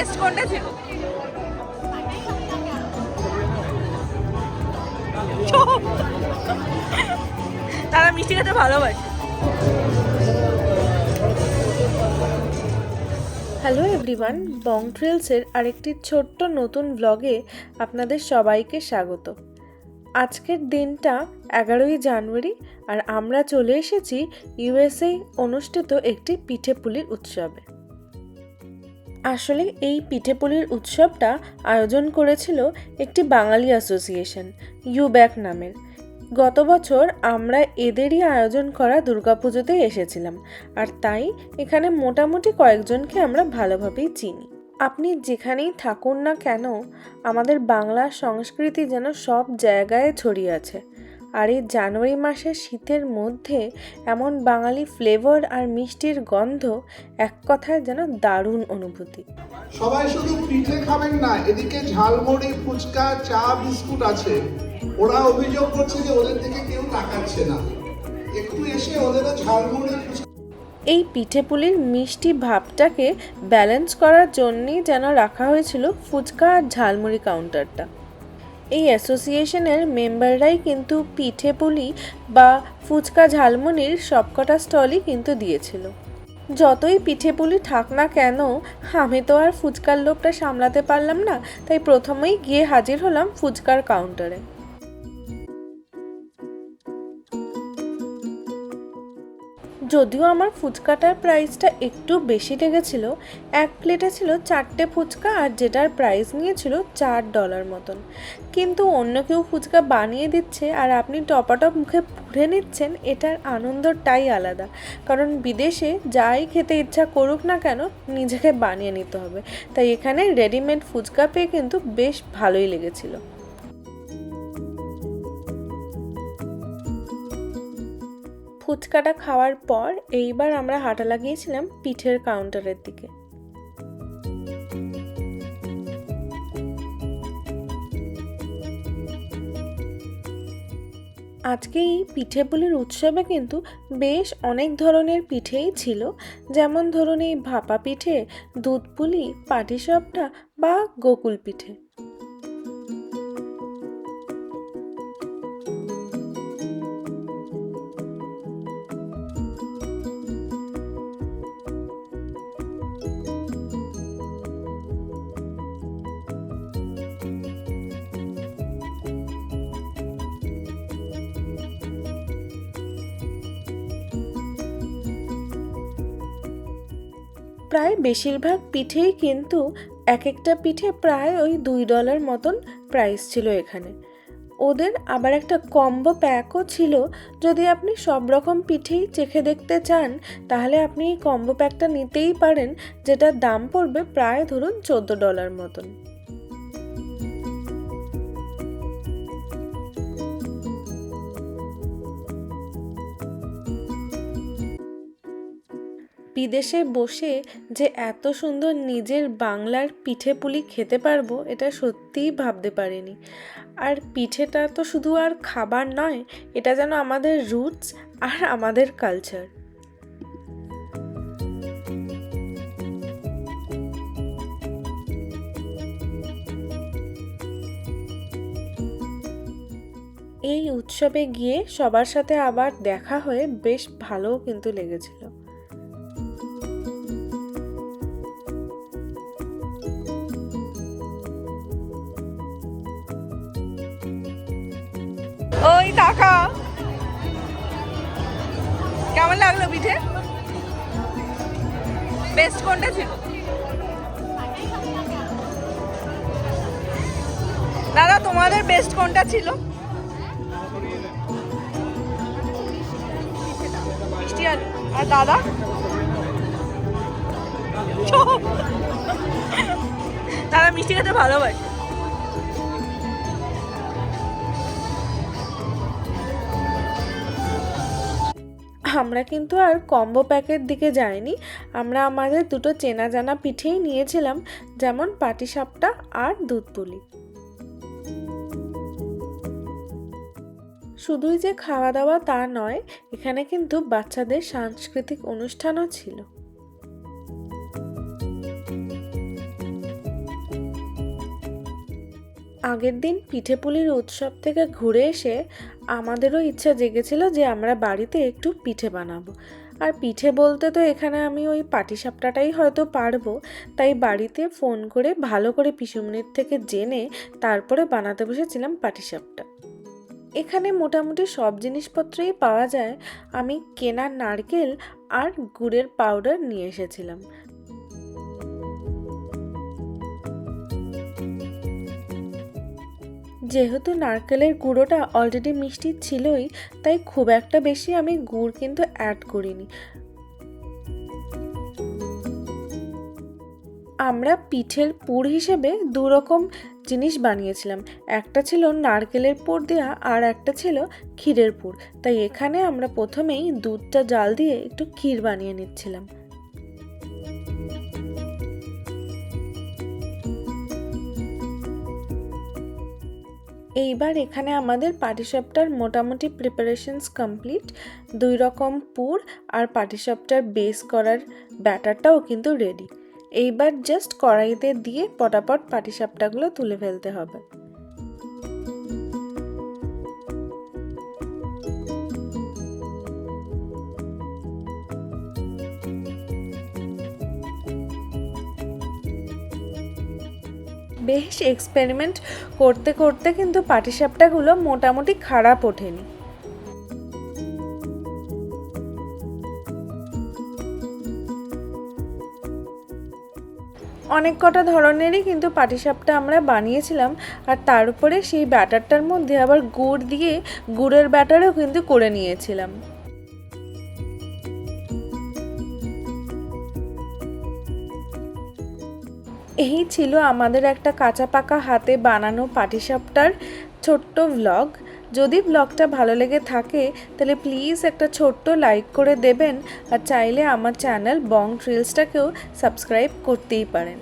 Best কোনটা ছিল? তারা মিষ্টি খেতে ভালোবাসে। হ্যালো এভরিওয়ান, বং ট্রেলসের আরেকটি ছোট্ট নতুন ব্লগে আপনাদের সবাইকে স্বাগত। আজকের দিনটা 11ই জানুয়ারি আর আমরা চলে এসেছি ইউএসএ অনুষ্ঠিত একটি পিঠেপুলির উৎসবে। আসলে এই পিঠেপুলির উৎসবটা আয়োজন করেছিল একটি বাঙালি অ্যাসোসিয়েশন ইউব্যাক নামের। গত বছর আমরা এদেরই আয়োজন করা দুর্গাপুজোতে এসেছিলাম, আর তাই এখানে মোটামুটি কয়েকজনকে আমরা ভালোভাবেই চিনি। আপনি যেখানেই থাকুন না কেন, আমাদের বাংলা সংস্কৃতি যেন সব জায়গায় ছড়িয়ে আছে। আর এই জানুয়ারি মাসের শীতের মধ্যে এমন বাঙালি ফ্লেভার আর মিষ্টির গন্ধ এক কথায় যেন দারুণ অনুভূতি। সবাই শুধু পিঠে খাবেন না, এদিকে ঝালমুড়ি, ফুচকা, চা, বিস্কুট আছে। ওরা অভিযোগ করছে যে ওদের থেকে কেউ তাকাচ্ছে না। একটু এসে ওদেরও ঝালমুড়ি, এই পিঠেপুলির মিষ্টি ভাবটাকে ব্যালেন্স করার জন্যই যেন রাখা হয়েছিল ফুচকা আর ঝালমুড়ি কাউন্টারটা। এই অ্যাসোসিয়েশনের মেম্বাররাই কিন্তু পিঠেপুলি বা ফুচকা ঝালমুড়ির সবকটা স্টলই কিন্তু দিয়েছিল। যতই পিঠেপুলি থাক না কেন, আমি তো আর ফুচকার লোভটা সামলাতে পারলাম না, তাই প্রথমেই গিয়ে হাজির হলাম ফুচকার কাউন্টারে। যদিও আমার ফুচকাটার প্রাইসটা একটু বেশি লেগেছিল। এক প্লেটে ছিল 4টে ফুচকা, আর যেটার প্রাইস নিয়েছিল $4 মতন। কিন্তু অন্য কেউ ফুচকা বানিয়ে দিচ্ছে আর আপনি টপাটপ মুখে পুড়ে নিচ্ছেন, এটার আনন্দটাই আলাদা। কারণ বিদেশে যাই খেতে ইচ্ছা করুক না কেন, নিজেকে বানিয়ে নিতে হবে। তাই এখানে রেডিমেড ফুচকা পেয়ে কিন্তু বেশ ভালোই লেগেছিল। ফুচকাটা খাওয়ার পর এইবার আমরা হাঁটা লাগিয়েছিলাম পিঠের কাউন্টারের দিকে। আজকে এই পিঠেপুলির উৎসবে কিন্তু বেশ অনেক ধরনের পিঠেই ছিল, যেমন ধরুন এই ভাপা পিঠে, দুধ পুলি, পাটিসাপটা বা গোকুল পিঠে। প্রায় বেশিরভাগ পিঠেই কিন্তু এক একটা পিঠে প্রায় ওই $2 মতন প্রাইস ছিল এখানে। ওদের আবার একটা কম্বো প্যাকও ছিল। যদি আপনি সব রকম পিঠেই চেখে দেখতে চান, তাহলে আপনি এই কম্বো প্যাকটা নিতেই পারেন, যেটার দাম পড়বে প্রায় ধরুন $14 মতন। বিদেশে বসে যে এত সুন্দর নিজের বাংলার পিঠেপুলি খেতে পারবো, এটা সত্যিই ভাবতে পারিনি। আর পিঠেটা তো শুধু আর খাবার নয়, এটা যেন আমাদের রুটস আর আমাদের কালচার। এই উৎসবে গিয়ে সবার সাথে আবার দেখা হয়ে বেশ ভালোও কিন্তু লেগেছিল। ওই টাকা কেমন লাগলো পিঠে? বেস্ট কোনটা ছিল? দাদা, তোমাদের বেস্ট কোনটা ছিল? মিষ্টি আলু। আর দাদা? তারা মিষ্টি খেতে ভালোবাসে। আমরা কিন্তু আর কম্বো প্যাকের দিকে যাইনি। আমরা আমাদের দুটো চেনা জানা পিঠেই নিয়েছিলাম, যেমন পাটিসাপটা আর দুধ পুলি। শুধুই যে খাওয়া দাওয়া তা নয়, এখানে কিন্তু বাচ্চাদের সাংস্কৃতিক অনুষ্ঠানও ছিল। আগের দিন পিঠেপুলির উৎসব থেকে ঘুরে এসে আমাদেরও ইচ্ছা জেগেছিল যে আমরা বাড়িতে একটু পিঠে বানাবো। আর পিঠে বলতে তো এখানে আমি ওই পাটিসাপটাটাই হয়তো পারবো, তাই বাড়িতে ফোন করে ভালো করে পিসুমনির থেকে জেনে তারপরে বানাতে বসেছিলাম পাটিসাপটা। এখানে মোটামুটি সব জিনিসপত্রই পাওয়া যায়। আমি কেনা নারকেল আর গুড়ের পাউডার নিয়ে এসেছিলাম। যেহেতু নারকেলের গুঁড়োটা অলরেডি মিষ্টি ছিলই, তাই খুব একটা বেশি আমি গুড় কিন্তু অ্যাড করিনি। আমরা পিঠের পুর হিসেবে দু রকম জিনিস বানিয়েছিলাম, একটা ছিল নারকেলের পুর দেওয়া আর একটা ছিল ক্ষীরের পুর। তাই এখানে আমরা প্রথমেই দুধটা জাল দিয়ে একটু ক্ষীর বানিয়ে নিচ্ছিলাম। এইবার এখানে আমাদের পাটিসাপটার মোটামুটি প্রিপারেশনস কমপ্লিট। দুই রকম পুর আর পাটিসাপটার বেস করার ব্যাটারটাও কিন্তু রেডি। এইবার জাস্ট কড়াইতে দিয়ে পটাপট পাটিসাপটাগুলো তুলে ফেলতে হবে। বেশ এক্সপেরিমেন্ট করতে করতে কিন্তু পাটিসাপটাগুলো মোটামুটি খারাপ ওঠেনি। অনেক কটা ধরনেরই কিন্তু পাটিসাপটা আমরা বানিয়েছিলাম, আর তার উপরে সেই ব্যাটারটার মধ্যে আবার গুড় দিয়ে গুড়ের ব্যাটারও কিন্তু করে নিয়েছিলাম। এই ছিল আমাদের একটা কাঁচা পাকা হাতে বানানো পাটিসাপটার ছোট্ট ভ্লগ। যদি ব্লগটা ভালো লেগে থাকে তাহলে প্লিজ একটা ছোট্ট লাইক করে দেবেন, আর চাইলে আমার চ্যানেল বং ট্রিলসটাকেও সাবস্ক্রাইব করতেই পারেন।